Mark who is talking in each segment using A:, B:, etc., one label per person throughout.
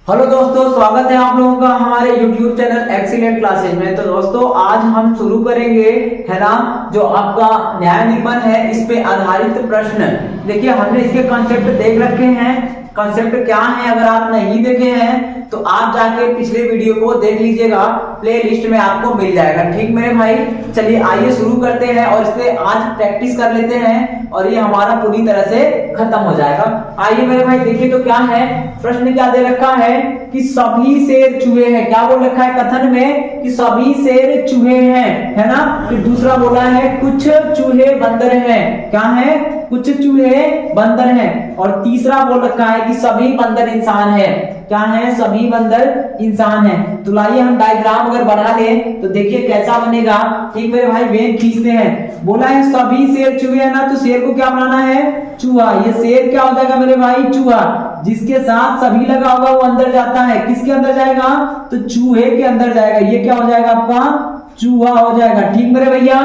A: Hello दोस्तों, स्वागत है आप लोगों का हमारे YouTube चैनल एक्सीलेंट क्लासेज में। तो दोस्तों आज हम शुरू करेंगे है ना, जो आपका न्याय निबंध है इस पे आधारित प्रश्न। देखिए हमने इसके कॉन्सेप्ट देख रखे हैं। कॉन्सेप्ट क्या है, अगर आप नहीं देखे हैं तो आप जाके पिछले वीडियो को देख लीजिएगा, प्लेलिस्ट में आपको मिल जाएगा। ठीक मेरे भाई, चलिए आइए शुरू करते हैं और इससे आज प्रैक्टिस कर लेते हैं और ये हमारा पूरी तरह से खत्म हो जाएगा। आइए मेरे भाई देखिए तो क्या है, प्रश्न क्या दे रखा है कि सभी शेर चूहे हैं। क्या बोल रखा है कथन में कि सभी शेर चूहे हैं, है ना। फिर दूसरा बोला है कुछ चूहे बंदर हैं। क्या है? कुछ चूहे बंदर हैं। और तीसरा बोल रखा है कि सभी बंदर इंसान है। क्या है? सभी बंदर इंसान है। तो लाइए हम डायग्राम अगर बना लें तो देखिए कैसा बनेगा। ठीक मेरे भाई, वेन खींचते हैं। बोला है सभी शेर चूहे है ना, तो शेर को क्या बनाना है? चूहा। ये शेर क्या हो जाएगा मेरे भाई? चूहा। जिसके साथ सभी लगा होगा वो अंदर जाता है। किसके अंदर जाएगा? तो चूहे के अंदर जाएगा। ये क्या हो जाएगा आपका? चूहा हो जाएगा। ठीक मेरे भैया।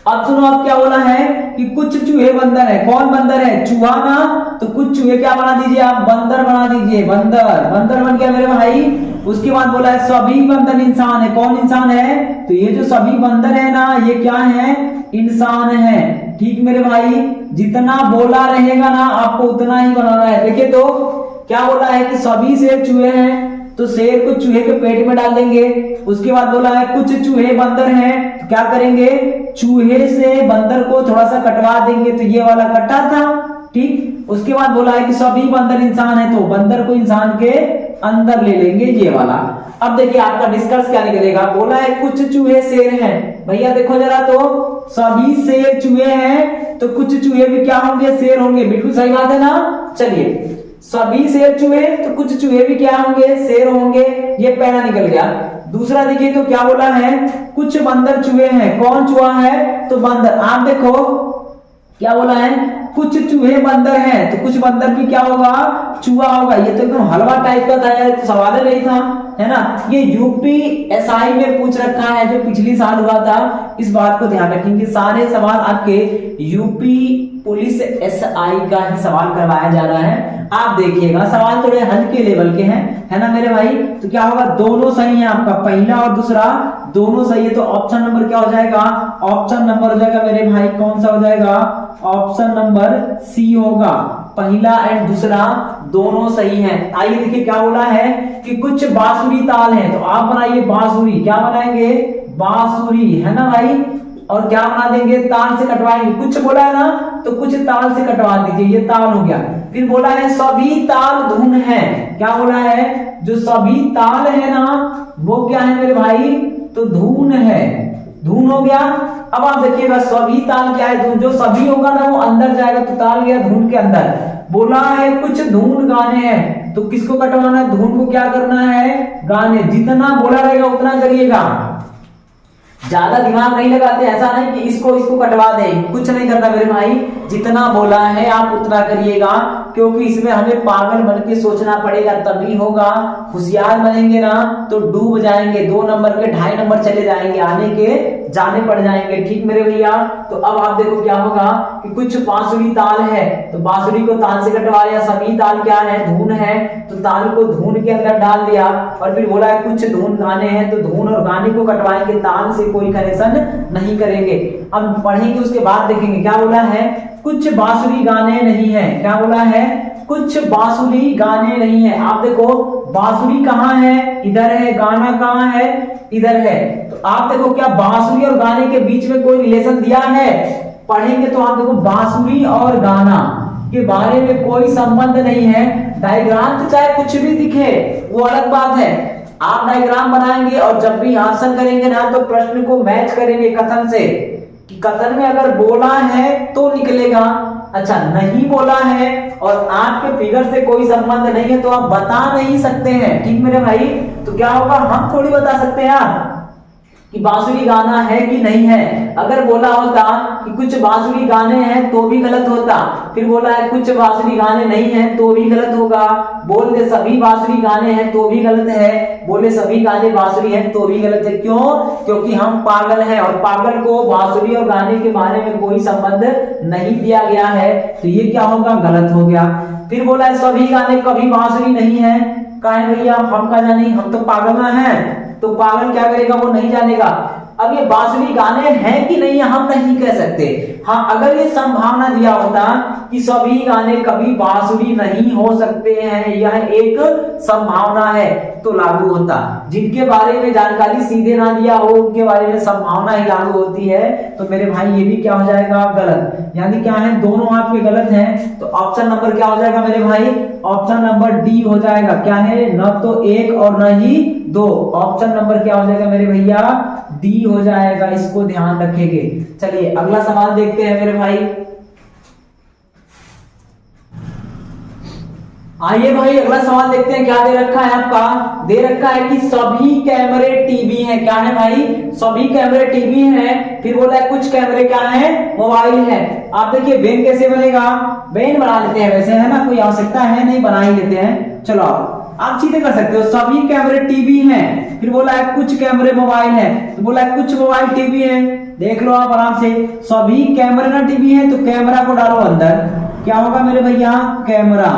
A: अब सुनो, अब क्या बोला है कि कुछ चूहे बंदर है। कौन बंदर है? चूहा ना। तो कुछ चूहे क्या बना दीजिए आप? बंदर बना दीजिए। बंदर, बंदर बन गया मेरे भाई। उसके बाद बोला है सभी बंदर इंसान है। कौन इंसान है? तो ये जो सभी बंदर है ना, ये क्या है? इंसान है। ठीक मेरे भाई, जितना बोला रहेगा ना आपको उतना ही बनाना है। देखिए तो क्या बोला है कि सभी शेर चूहे हैं, तो शेर को चूहे के पेट में डाल देंगे। उसके बाद बोला है कुछ चूहे बंदर हैं, तो क्या करेंगे? चूहे से बंदर को थोड़ा सा कटवा देंगे, तो ये वाला कटा था। ठीक। उसके बाद बोला है कि सभी बंदर इंसान है, तो बंदर को इंसान के अंदर ले लेंगे, ये वाला। अब देखिए आपका निष्कर्ष क्या निकलेगा। बोला है कुछ चूहे शेर हैं। भैया देखो जरा, तो सभी शेर चूहे हैं तो कुछ चूहे भी क्या होंगे? शेर होंगे। बिल्कुल सही बात है ना। चलिए, सभी शेर चूहे तो कुछ चूहे भी क्या होंगे? शेर होंगे। ये पहला निकल गया। दूसरा देखिए तो क्या बोला है? कुछ बंदर चूहे हैं। कौन चूहा है? तो बंदर। आप देखो क्या बोला है? कुछ चूहे बंदर हैं, तो कुछ बंदर भी क्या होगा? चूहा होगा। ये तो एकदम हलवा टाइप का था यार, तो सवाल नहीं था, है ना। ये यूपीएसआई में पूछ रखा है, जो पिछली साल हुआ था। इस बात को ध्यान रखेंगे, सारे सवाल आपके यूपी पुलिस एसआई का ही सवाल करवाया जा रहा है। आप देखिएगा सवाल थोड़े हल्के लेवल के हैं, है ना मेरे भाई। तो क्या होगा? दोनों सही है आपका, पहला और दूसरा दोनों सही है। तो ऑप्शन नंबर क्या हो जाएगा? ऑप्शन नंबर हो जाएगा मेरे भाई, कौन सा हो जाएगा? ऑप्शन नंबर सी होगा। पहला एंड दूसरा दोनों सही हैं। आइए देखिए क्या बोला है कि कुछ बांसुरी ताल है, तो आप बनाइए बांसुरी। क्या बनाएंगे? बांसुरी, है ना भाई। और क्या बना देंगे? ताल से कटवाएंगे। कुछ बोला है ना, तो कुछ ताल से कटवा दीजिए, ये ताल हो गया। फिर बोला है सभी ताल धुन है। क्या बोला है? जो सभी ताल है ना वो क्या है मेरे भाई? तो धुन है। धुन हो गया। अब आप देखिएगा सभी ताल क्या है? धुन। जो सभी होगा ना वो अंदर जाएगा, तो ताल गया धुन के अंदर। बोला है कुछ धुन गाने हैं, तो किसको कटवाना है? धुन को क्या करना है? गाने। जितना बोला रहेगा उतना करिएगा, ज्यादा दिमाग नहीं लगाते। ऐसा नहीं कि इसको कटवा दें, कुछ नहीं करना मेरे भाई। जितना बोला है आप उतना करिएगा, क्योंकि इसमें हमें पागल बन के सोचना पड़ेगा, तभी होगा। होशियार बनेंगे ना तो डूब जाएंगे। 2 नंबर के 2.5 नंबर चले जाएंगे, आने के जाने पड़ जाएंगे। ठीक मेरे भैया। तो अब आप देखो क्या होगा कि कुछ बांसुरी ताल है, तो बांसुरी को ताल से कटवाया। सभी ताल क्या है? धुन है, तो ताल को धुन के अंदर डाल दिया। और फिर बोला है कुछ धुन गाने हैं, तो धुन और गाने को कटवाएंगे, ताल से कोई कनेक्शन नहीं करेंगे। अब पढ़ेंगे उसके बाद देखेंगे क्या बोला है। कुछ बांसुरी गाने नहीं है। क्या बोला है? कुछ बांसुरी गाने नहीं है। आप देखो बांसुरी कहाँ है? इधर है। गाना कहाँ है? इधर है। तो आप देखो क्या बांसुरी और गाने के बीच में कोई रिलेशन दिया है? पढ़ेंगे तो आप देखो बांसुरी और गाना के बारे में कोई संबंध नहीं है। डायग्राम तो चाहे कुछ भी दिखे वो अलग बात है, आप डायग्राम बनाएंगे और जब भी आंसर करेंगे ना तो प्रश्न को मैच करेंगे कथन से, कि कथन में अगर बोला है तो निकलेगा। अच्छा नहीं बोला है और आपके फिगर से कोई संबंध नहीं है तो आप बता नहीं सकते हैं। ठीक मेरे भाई। तो क्या होगा? हम थोड़ी बता सकते हैं आप कि बांसुरी गाना है कि नहीं है। अगर बोला होता कि कुछ बांसुरी गाने हैं तो भी गलत होता। फिर बोला है कुछ बांसुरी गाने नहीं हैं तो भी गलत होगा। बोल दे सभी बांसुरी गाने हैं तो भी गलत है। बोले सभी गाने बांसुरी हैं तो भी गलत है। क्यों? क्योंकि हम पागल हैं और पागल को बांसुरी और गाने के बारे में कोई संबंध नहीं दिया गया है। तो ये क्या होगा? गलत हो गया। फिर बोला है सभी गाने कभी बांसुरी नहीं है, कहा भैया हम का जानी, हम तो पागल ना है। तो पागल क्या करेगा, वो नहीं जानेगा। अब ये बांसुरी गाने हैं कि नहीं हम नहीं कह सकते। हाँ, अगर ये संभावना दिया होता कि सभी गाने कभी बांसुरी नहीं हो सकते हैं, यह एक संभावना है, तो लागू होता। जिनके बारे में जानकारी सीधे ना दिया हो उनके बारे में संभावना ही लागू होती है। तो मेरे भाई ये भी क्या हो जाएगा, गलत। यानी क्या है, दोनों आपके गलत हैं। तो ऑप्शन नंबर क्या हो जाएगा मेरे भाई, ऑप्शन नंबर डी हो जाएगा। क्या है, न तो एक और न ही दो। ऑप्शन नंबर क्या हो जाएगा मेरे भैया, डी हो जाएगा। इसको ध्यान रखेंगे। चलिए अगला सवाल देखते हैं मेरे भाई। आइए भाई अगला सवाल देखते हैं। क्या दे रखा है आपका, दे रखा है कि सभी कैमरे टीवी हैं। क्या है भाई, सभी कैमरे टीवी हैं। फिर बोला है कुछ कैमरे क्या है, मोबाइल है। आप देखिए बेन कैसे बनेगा, बेन बना लेते हैं वैसे, है ना, कोई आवश्यकता है नहीं, बना ही लेते हैं। चलो आप सीधे कर सकते हो, सभी कैमरे टीवी हैं। फिर बोला है कुछ कैमरे मोबाइल है, तो बोला है कुछ मोबाइल टीवी है। देख लो आप आराम से, सभी कैमरे ना टीवी है, तो कैमरा को डालो अंदर, क्या होगा मेरे भैया, कैमरा।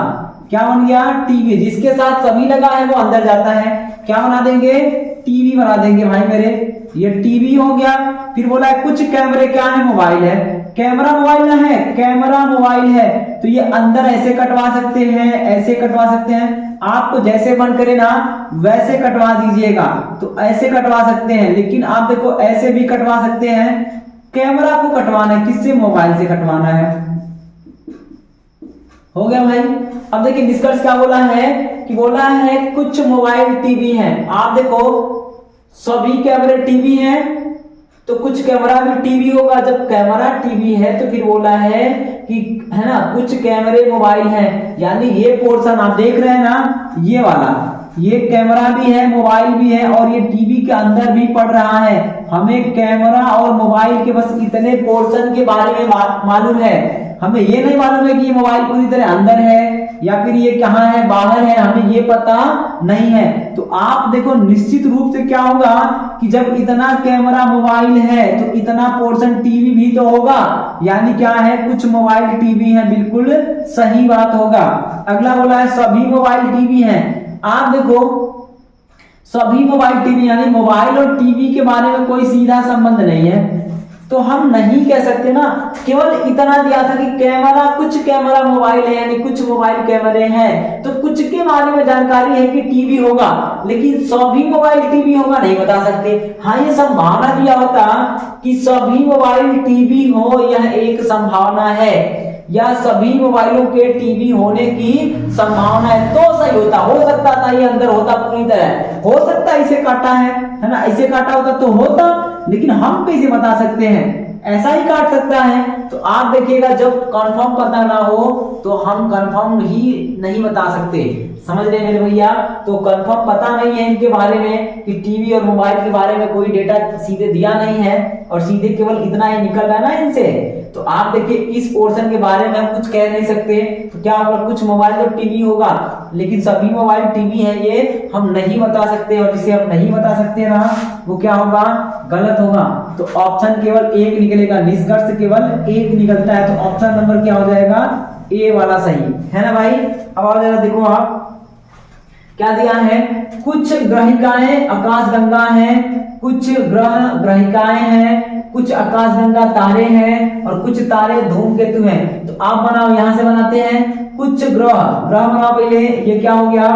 A: क्या बन गया, टीवी। जिसके साथ सभी लगा है वो अंदर जाता है, क्या बना देंगे, टीवी बना देंगे भाई मेरे। ये टीवी हो गया। फिर बोला है कुछ कैमरे क्या है, मोबाइल है। कैमरा मोबाइल ना है, कैमरा मोबाइल है, तो ये अंदर ऐसे कटवा सकते हैं, ऐसे कटवा सकते हैं। आपको जैसे मन करे ना वैसे कटवा दीजिएगा, तो ऐसे कटवा सकते हैं। लेकिन आप देखो ऐसे भी कटवा सकते हैं। कैमरा को कटवाना है किससे, मोबाइल से कटवाना है। हो गया भाई। अब देखिए निष्कर्ष क्या बोला है, कि बोला है कुछ मोबाइल टीवी हैं। आप देखो सभी कैमरे टीवी हैं, तो कुछ कैमरा भी टीवी होगा। जब कैमरा टीवी है तो फिर बोला है कि, है ना, कुछ कैमरे मोबाइल हैं। यानी ये पोर्शन आप देख रहे हैं ना, ये वाला, ये कैमरा भी है, मोबाइल भी है, और ये टीवी के अंदर भी पड़ रहा है। हमें कैमरा और मोबाइल के बस इतने पोर्शन के बारे में मालूम है। हमें ये नहीं मालूम है कि ये मोबाइल पूरी तरह अंदर है या फिर ये कहाँ है, बाहर है, हमें ये पता नहीं है। तो आप देखो निश्चित रूप से क्या होगा कि जब इतना कैमरा मोबाइल है तो इतना पोर्शन टीवी भी तो होगा। यानी क्या है, कुछ मोबाइल टीवी है, बिल्कुल सही बात होगा। अगला बोला है सभी मोबाइल टीवी हैं। आप देखो सभी मोबाइल टीवी, यानी मोबाइल और टीवी के बारे में कोई सीधा संबंध नहीं है, तो हम नहीं कह सकते ना। केवल इतना दिया था कि कैमरा, कुछ कैमरा मोबाइल है, यानी कुछ मोबाइल कैमरे हैं, तो कुछ के बारे में जानकारी है कि टीवी होगा, लेकिन सभी मोबाइल टीवी होगा नहीं बता सकते। हाँ, ये संभावना दिया होता कि सभी मोबाइल टीवी हो, यह एक संभावना है, या सभी मोबाइलों के टीवी होने की संभावना है, तो सही होता। हो सकता था ये अंदर होता पूरी तरह, हो सकता इसे काटा है ना, इसे काटा होता तो होता, लेकिन हम कैसे बता सकते हैं, ऐसा ही काट सकता है। तो आप देखिएगा जब कंफर्म पता ना हो तो हम कंफर्म ही नहीं बता सकते, समझ रहे मेरे भैया। तो कंफर्म पता नहीं है इनके बारे में कि टीवी और मोबाइल के बारे में कोई डेटा सीधे दिया नहीं है, और सीधे केवल इतना ही निकल रहा है ना इनसे। तो आप देखिए इस पोर्शन के बारे में हम कुछ कह नहीं सकते। तो क्या होगा, कुछ मोबाइल तो टीवी होगा, लेकिन सभी मोबाइल टीवी है ये हम नहीं बता सकते, और जिसे हम नहीं बता सकते ना वो क्या होगा, गलत होगा। तो ऑप्शन केवल एक निकलेगा, निष्कर्ष केवल एक निकलता है। तो ऑप्शन नंबर क्या हो जाएगा, ए वाला सही है ना भाई। अब आ जाएगा, देखो आप क्या दिया है, कुछ ग्रहिकाएं आकाशगंगा हैं, कुछ ग्रह ग्रहिकाएं हैं, कुछ आकाशगंगा तारे हैं, और कुछ तारे धूमकेतु हैं। तो आप बनाओ, यहां से बनाते हैं कुछ ग्रह, ग्रह बनाओ पहले। ये क्या हो गया,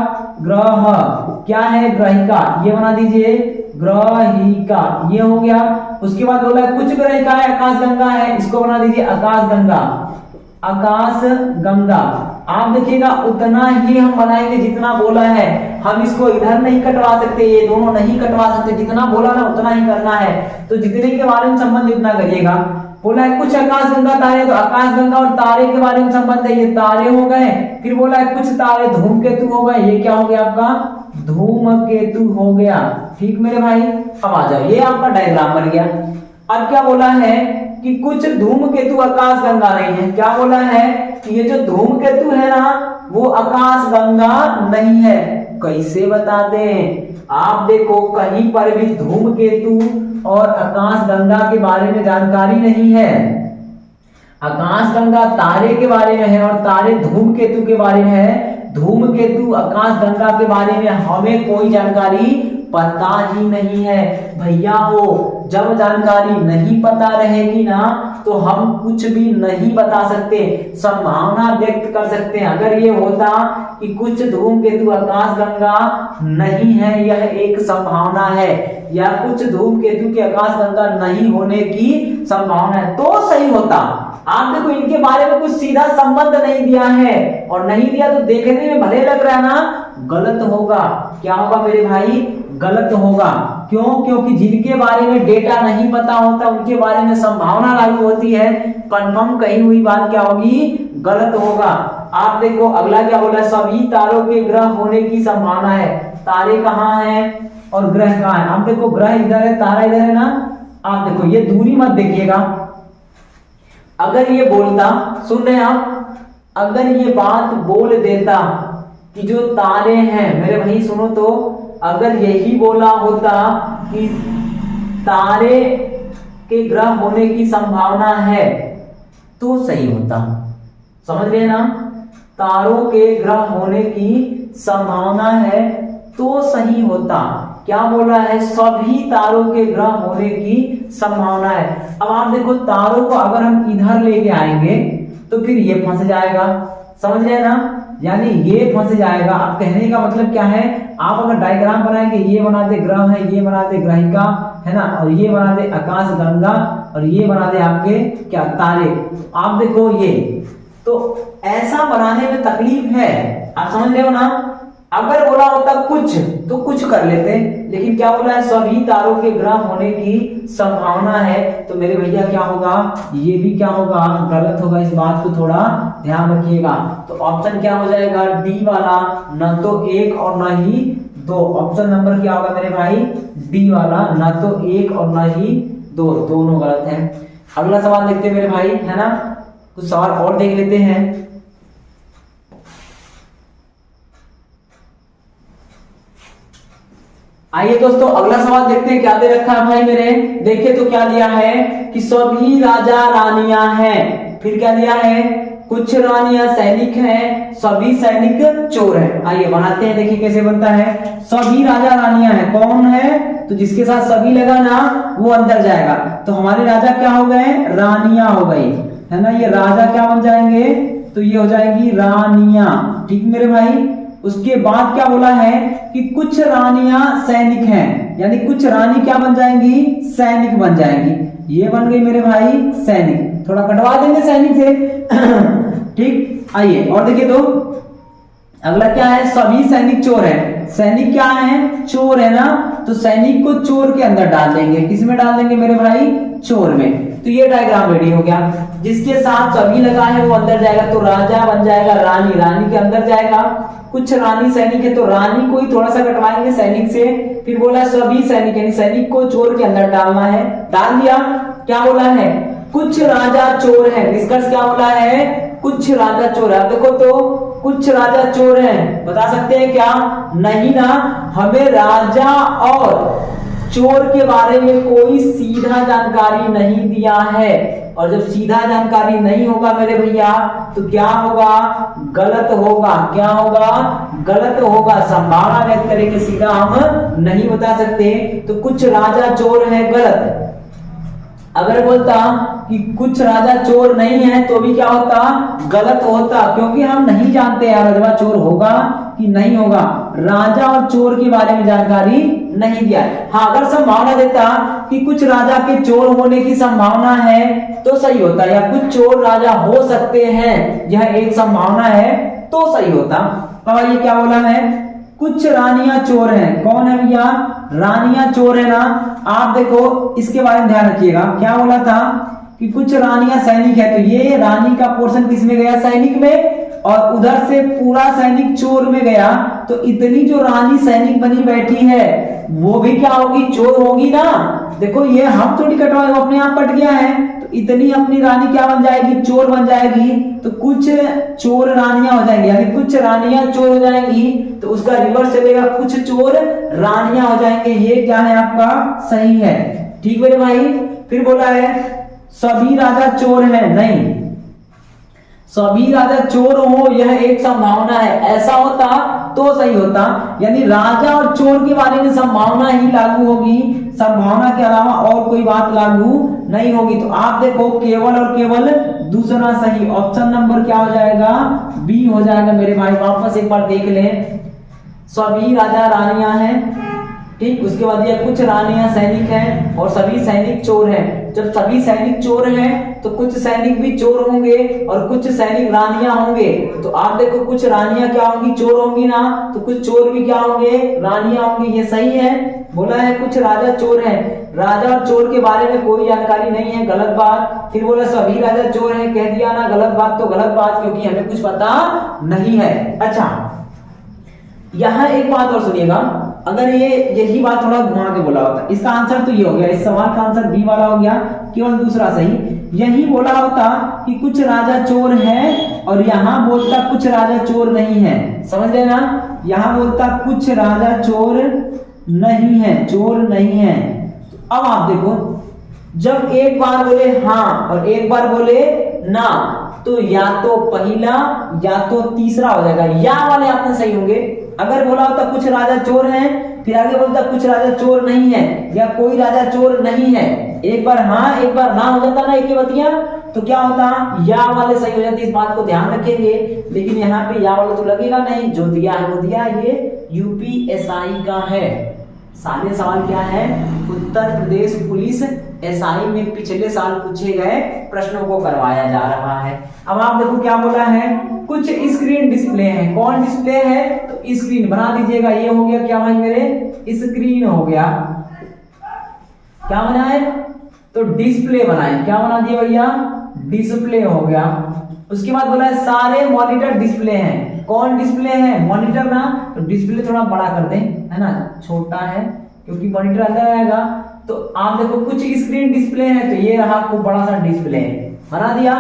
A: ग्रह, क्या है, ग्रहिका, ये बना दीजिए ग्रहिका, ये हो गया। उसके बाद बोला कुछ ग्रहिकाएं आकाशगंगा है, इसको बना दीजिए आकाशगंगा, आकाशगंगा। आप देखिएगा उतना ही हम बनाएंगे जितना बोला है, हम इसको इधर नहीं कटवा सकते, ये दोनों नहीं कटवा सकते, जितना बोला ना उतना ही करना है। तो जितने के बारे में संबंध उतना करिएगा। बोला है कुछ आकाशगंगा तारे, तो आकाशगंगा और तारे के बारे में संबंध है, ये तारे हो गए। फिर बोला है कुछ तारे धूमकेतु हो गए, ये क्या हो गया आपका, धूमकेतु हो गया। ठीक मेरे भाई, अब आ जाओ, ये आपका डायग्राम बन गया। अब क्या बोला है कि कुछ धूमकेतु आकाशगंगा नहीं है। क्या बोला है कि ये जो धूमकेतु है ना वो आकाशगंगा नहीं है। कैसे बता दें, आप देखो कहीं पर भी धूमकेतु और आकाशगंगा के बारे में जानकारी नहीं है। आकाशगंगा तारे के बारे में है और तारे धूमकेतु के बारे में है। धूमकेतु आकाशगंगा के बारे में हमें कोई जानकारी पता ही नहीं है। भैया हो, जब जानकारी नहीं पता रहेगी ना तो हम कुछ भी नहीं बता सकते, संभावना व्यक्त कर सकते हैं। अगर ये होता कि कुछ धूमकेतु आकाशगंगा नहीं है, यह एक संभावना है, या कुछ धूमकेतु के आकाशगंगा नहीं होने की संभावना है, तो सही होता। आप देखो इनके बारे में कुछ सीधा संबंध नहीं दिया है, और नहीं दिया तो देखने में भले लग रहा है ना, गलत होगा। क्या होगा मेरे भाई? गलत होगा। क्यों? क्योंकि जिनके बारे में डेटा नहीं पता होता उनके बारे में संभावना लागू होती है, कंफर्म कही हुई बात क्या होगी? गलत होगा। आप देखो अगला क्या बोला, सभी तारों के ग्रह होने की संभावना है। तारे कहाँ हैं और ग्रह कहाँ है? आप देखो ग्रह इधर है, तारा इधर है ना। आप देखो ये दूरी मत देखिएगा। अगर ये बोलता, सुन रहे हैं आप, अगर ये बात बोल देता कि जो तारे हैं, मेरे भाई सुनो तो, अगर यही बोला होता कि तारे के ग्रह होने की संभावना है तो सही होता। समझ रहे हैं ना? तारों के ग्रह होने की संभावना है तो सही होता। क्या बोल रहा है? सभी तारों के ग्रह होने की संभावना है। अब आप देखो तारों को अगर हम इधर लेके आएंगे तो फिर ये फंस जाएगा। समझ रहे हैं ना? यानी ये फंस जाएगा। अब कहने का मतलब क्या है, आप अगर डायग्राम बनाएंगे, ये बना दे ग्रह है, ये बना दे ग्रहिका है ना, और ये बना दे आकाश गंगा, और ये बना दे आपके क्या तारे। आप देखो ये तो ऐसा बनाने में तकलीफ है। आप समझ रहे हो ना? अगर बोला होता कुछ तो कुछ कर लेते, लेकिन क्या बोला है? सभी तारों के ग्रह होने की संभावना है। तो मेरे भैया क्या होगा? ये भी क्या होगा? गलत होगा। इस बात को थोड़ा ध्यान रखिएगा। तो ऑप्शन क्या हो जाएगा? डी वाला, न तो एक और न ही दो। ऑप्शन नंबर क्या होगा मेरे भाई? डी वाला, न तो एक और न ही दो, दोनों गलत है। अगला सवाल देखते हैं मेरे भाई, है ना? कुछ सवाल और देख लेते हैं। आइए दोस्तों अगला सवाल देखते हैं क्या दे रखा है भाई मेरे। देखिए तो क्या दिया है कि सभी राजा रानियां हैं। फिर क्या दिया है? कुछ रानियां सैनिक हैं, सभी सैनिक चोर हैं। आइए बनाते हैं, देखिए कैसे बनता है। सभी राजा रानियां हैं, कौन है? तो जिसके साथ सभी लगा ना वो अंदर जाएगा। तो हमारे राजा क्या हो गए? रानियां हो गई, है ना। ये राजा क्या बन जाएंगे? तो ये हो जाएगी रानियां। ठीक मेरे भाई। उसके बाद क्या बोला है कि कुछ रानियां सैनिक हैं, यानी कुछ रानी क्या बन जाएंगी? सैनिक बन जाएंगी। ये बन गई मेरे भाई सैनिक। थोड़ा कटवा देंगे सैनिक से। ठीक। आइए और देखिए तो अगला क्या है? सभी सैनिक चोर है। सैनिक क्या है? चोर है ना। तो सैनिक को चोर के अंदर डाल देंगे। किसमें डाल देंगे मेरे भाई? चोर में। तो ये डायग्राम रेडी हो गया। जिसके साथ सभी लगा है वो अंदर जाएगा, तो राजा बन जाएगा रानी, रानी के अंदर जाएगा। कुछ रानी सैनिक है तो रानी को ही थोड़ा सा कटवाएंगे सैनिक से। फिर बोला सभी सैनिक, यानी सैनिक को चोर के अंदर डालना है। डाल दिया। क्या बोला है? कुछ राजा चोर है। निष्कर्ष क्या बोला है? कुछ राजा चोर है। देखो तो कुछ राजा चोर हैं, बता सकते हैं क्या? नहीं ना। हमें राजा और चोर के बारे में कोई सीधा जानकारी नहीं दिया है, और जब सीधा जानकारी नहीं होगा मेरे भैया तो क्या होगा? गलत होगा। क्या होगा? गलत होगा। संभावना व्यक्त करके सीधा हम नहीं बता सकते। तो कुछ राजा चोर है, गलत। अगर बोलता कि कुछ राजा चोर नहीं है तो भी क्या होता? गलत होता, क्योंकि हम नहीं जानते यार राजा चोर होगा कि नहीं होगा। राजा और चोर के बारे में जानकारी नहीं दिया। हाँ, अगर संभावना देता कि कुछ राजा के चोर होने की संभावना है तो सही होता, या कुछ चोर राजा हो सकते हैं यह एक संभावना है तो सही होता। अब ये क्या बोला है? कुछ रानियां चोर हैं। कौन है भैया? रानियां चोर है ना। आप देखो इसके बारे में ध्यान रखिएगा। क्या बोला था कि कुछ रानियां सैनिक है, तो ये रानी का पोर्शन किस में गया? सैनिक में। और उधर से पूरा सैनिक चोर में गया, तो इतनी जो रानी सैनिक बनी बैठी है वो भी क्या होगी? चोर होगी ना। देखो ये हम थोड़ी कटवाए, वो अपने आप कट गया है। तो इतनी अपनी रानी क्या बन जाएगी? चोर बन जाएगी। तो कुछ चोर रानियां हो जाएंगी, यानी कुछ रानियां चोर हो जाएंगी। तो उसका रिवर्स चलेगा, कुछ चोर रानियां हो जाएंगे। ये क्या है आपका? सही है। ठीक मेरे भाई। फिर बोला है सभी राजा चोर हैं। नहीं, सभी राजा चोर हो यह एक संभावना है, ऐसा होता तो सही होता, यानी राजा और चोर के बारे में संभावना ही लागू होगी, संभावना के अलावा और कोई बात लागू नहीं होगी। तो आप देखो केवल और केवल दूसरा सही, ऑप्शन नंबर क्या हो जाएगा, बी हो जाएगा मेरे भाई। वापस एक बार देख लें, सभी राजा रानियां हैं, ठीक, उसके बाद ये कुछ रानियां सैनिक हैं और सभी सैनिक चोर हैं। जब सभी सैनिक चोर हैं तो कुछ सैनिक भी चोर होंगे और कुछ सैनिक रानियां होंगे। तो आप देखो कुछ रानियां क्या होंगी, चोर होंगी ना, तो कुछ चोर भी क्या होंगे, रानियां होंगी। ये सही है, बोला है कुछ राजा चोर हैं, राजा और चोर के बारे में कोई जानकारी नहीं है, गलत बात। फिर बोला सभी राजा चोर हैं, कह दिया ना गलत बात, तो गलत बात क्योंकि हमें कुछ पता नहीं है। अच्छा यहां एक बात और सुनिएगा, अगर ये यही बात थोड़ा घुमा के बोला होता, इसका आंसर तो ये हो गया, इस सवाल का आंसर बी वाला हो गया, केवल दूसरा सही। यही बोला होता कि कुछ राजा चोर हैं और यहां बोलता कुछ राजा चोर नहीं है, समझ लेना, यहां बोलता कुछ राजा चोर नहीं है, चोर नहीं है। तो अब आप देखो जब एक बार बोले हाँ और एक बार बोले ना, तो या तो पहला या तो तीसरा हो जाएगा, या वाले आपने सही होंगे। अगर बोला होता कुछ राजा चोर हैं, फिर आगे बोलता कुछ राजा चोर नहीं है या कोई राजा चोर नहीं है, एक बार हाँ एक बार ना हो जाता ना एक ही बतिया, तो क्या होता, या वाले सही हो जाते। इस बात को ध्यान रखेंगे, लेकिन यहाँ पे या वाला तो लगेगा नहीं, जो दिया है वो दिया है, ये यूपीएसआई का है। सारे सवाल क्या है, उत्तर प्रदेश पुलिस एसआई में पिछले साल पूछे गए प्रश्नों को करवाया जा रहा है। अब आप देखो क्या बोला है, कुछ स्क्रीन डिस्प्ले है, कौन डिस्प्ले है, तो स्क्रीन बना दीजिएगा। ये हो गया क्या भाई मेरे, स्क्रीन हो गया, क्या बना है, तो डिस्प्ले बनाए, क्या बना दिया भैया, डिस्प्ले हो गया। उसके बाद बोला है सारे मॉनिटर डिस्प्ले हैं, कौन डिस्प्ले है, मॉनिटर ना, तो डिस्प्ले थोड़ा बड़ा कर दें, है ना, छोटा है क्योंकि मॉनिटर अंदर आएगा। तो आप देखो कुछ स्क्रीन डिस्प्ले है, तो ये रहा खूब बड़ा सा डिस्प्ले बना दिया।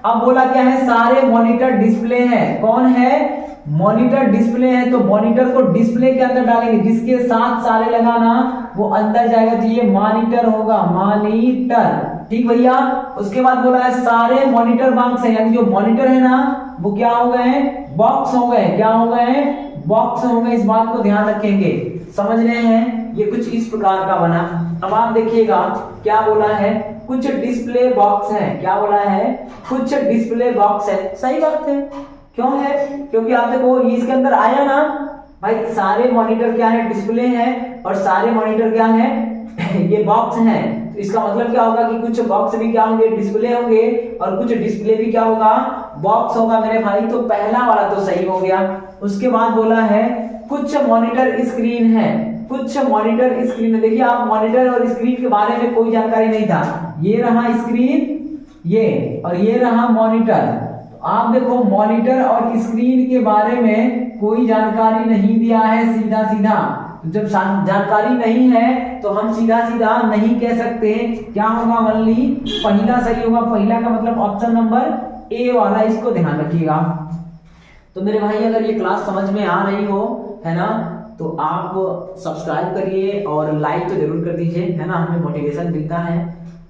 A: अब बोला क्या है, सारे मॉनिटर डिस्प्ले हैं, कौन है, मॉनिटर डिस्प्ले है, तो मॉनिटर को डिस्प्ले के अंदर डालेंगे, जिसके साथ सारे लगाना वो अंदर जाएगा, तो ये मॉनिटर होगा, मॉनिटर, ठीक भैया। उसके बाद बोला है सारे मॉनिटर बॉक्स है, यानी जो मॉनिटर है ना वो क्या हो गए, बॉक्स हो गए, क्या हो गए, बॉक्स हो गए। इस बात को ध्यान रखेंगे, समझ रहे हैं, ये कुछ इस प्रकार का बना। अब आप देखिएगा क्या बोला है, कुछ डिस्प्ले बॉक्स है, क्या बोला है, कुछ डिस्प्ले बॉक्स है, सही बात है। क्यों है, क्योंकि आप देखो इसके अंदर आया ना भाई, सारे मॉनिटर क्या है, डिस्प्ले है, और सारे मॉनिटर क्या है ये बॉक्स है। तो इसका मतलब क्या होगा कि कुछ बॉक्स भी क्या होंगे, डिस्प्ले होंगे, और कुछ डिस्प्ले भी क्या होगा, बॉक्स होगा मेरे भाई। तो पहला वाला तो सही हो गया। उसके बाद बोला है कुछ मॉनिटर स्क्रीन है, कुछ मॉनिटर स्क्रीन है। देखिए आप मॉनिटर और स्क्रीन के बारे में कोई जानकारी नहीं था, ये रहा स्क्रीन ये, और ये रहा मॉनिटर। तो आप देखो मॉनिटर और स्क्रीन के बारे में कोई जानकारी नहीं दिया है, सीधा सीधा। जब जानकारी नहीं है तो हम सीधा सीधा नहीं कह सकते, क्या होगा, वनली पहला सही होगा। पहला का मतलब ऑप्शन नंबर ए वाला, इसको ध्यान रखिएगा। तो मेरे भाई अगर ये क्लास समझ में आ रही हो, है ना, तो आप सब्सक्राइब करिए और लाइक तो जरूर कर दीजिए, है ना, हमें मोटिवेशन मिलता है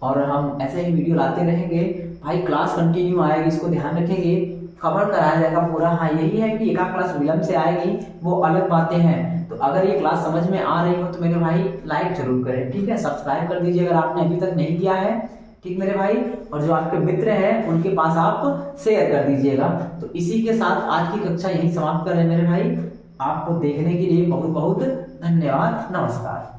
A: और हम ऐसे ही वीडियो लाते रहेंगे। भाई क्लास कंटिन्यू आएगी, इसको ध्यान रखेंगे, कवर कराया जाएगा पूरा। हाँ यही है कि एक क्लास विलंब से आएगी, वो अलग बातें हैं। तो अगर ये क्लास समझ में आ रही हो तो मेरे भाई लाइक जरूर करें, ठीक है, सब्सक्राइब कर दीजिए अगर आपने अभी तक नहीं किया है, ठीक मेरे भाई। और जो आपके मित्र हैं उनके पास आप शेयर कर दीजिएगा। तो इसी के साथ आज की कक्षा यही समाप्त कर रहे हैं मेरे भाई। आपको देखने के लिए बहुत बहुत धन्यवाद, नमस्कार।